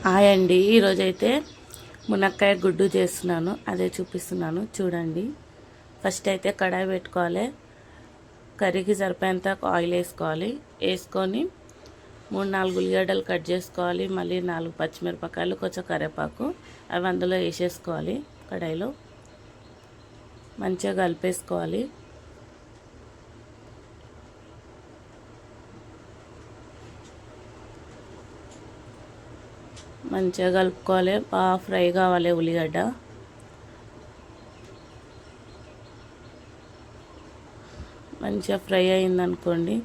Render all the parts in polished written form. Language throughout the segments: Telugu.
హాయ్ అండి, ఈరోజైతే మునక్కాయ గుడ్డు చేస్తున్నాను, అదే చూపిస్తున్నాను చూడండి. ఫస్ట్ అయితే కడాయి పెట్టుకోవాలి. కర్రీకి సరిపోయేంత ఆయిల్ వేసుకోవాలి. వేసుకొని 3-4 ఉల్లిగడ్డలు కట్ చేసుకోవాలి. మళ్ళీ 4 పచ్చిమిరపకాయలు, కొంచెం కరివేపాకు అవి అందులో వేసేసుకోవాలి. కడాయిలో మంచిగా కలిపేసుకోవాలి. మంచిగా కలుపుకోవాలి. బాగా ఫ్రై కావాలి ఉల్లిగడ్డ. మంచిగా ఫ్రై అయిందనుకోండి,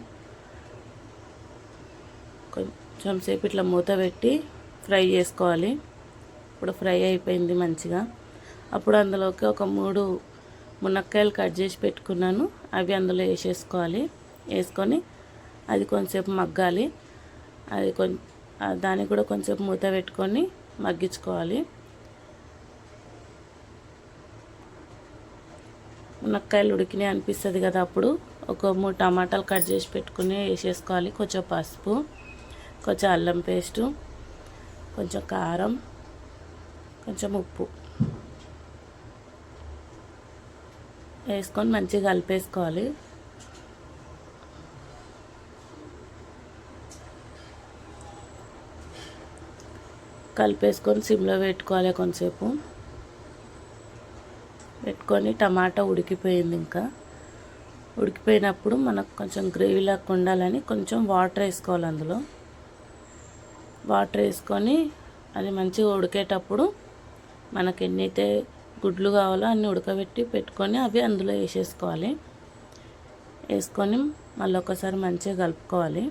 కొంచెం సేపు ఇట్లా మూత పెట్టి ఫ్రై చేసుకోవాలి. ఇప్పుడు ఫ్రై అయిపోయింది మంచిగా. అప్పుడు అందులోకి ఒక 3 మునక్కాయలు కట్ చేసి పెట్టుకున్నాను, అవి అందులో వేసేసుకోవాలి. వేసుకొని అది కొంచెంసేపు మగ్గాలి. అది దానికి కూడా కొంచెం మూత పెట్టుకొని మగ్గించుకోవాలి. మునక్కాయలు ఉడికినాయి అనిపిస్తుంది కదా, అప్పుడు ఒక 3 టమాటాలు కట్ చేసి పెట్టుకుని వేసేసుకోవాలి. కొంచెం పసుపు, కొంచెం అల్లం పేస్టు, కొంచెం కారం, కొంచెం ఉప్పు వేసుకొని మంచిగా కలిపేసుకోవాలి. కలిపేసుకొని సిమ్లో పెట్టుకోవాలి. కొంచెంసేపు పెట్టుకొని టమాటా ఉడికిపోయింది. ఇంకా ఉడికిపోయినప్పుడు మనకు కొంచెం గ్రేవీలాగా ఉండాలని కొంచెం వాటర్ వేసుకోవాలి. అందులో వాటర్ వేసుకొని అది మంచిగా ఉడికేటప్పుడు మనకి ఎన్నైతే గుడ్లు కావాలో అన్నీ ఉడకబెట్టి పెట్టుకొని అవి అందులో వేసేసుకోవాలి. వేసుకొని మళ్ళీ ఒకసారి మంచిగా కలుపుకోవాలి.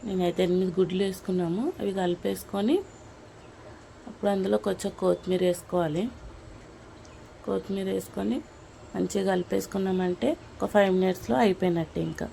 నేనైతే 8 గుడ్లు వేసుకున్నాము. అవి కలిపేసుకొని అప్పుడు అందులో కొంచెం కొత్తిమీర వేసుకోవాలి. కొత్తిమీర వేసుకొని మంచిగా కలిపేసుకున్నామంటే ఒక 5 మినిట్స్లో అయిపోయినట్టే. ఇంకా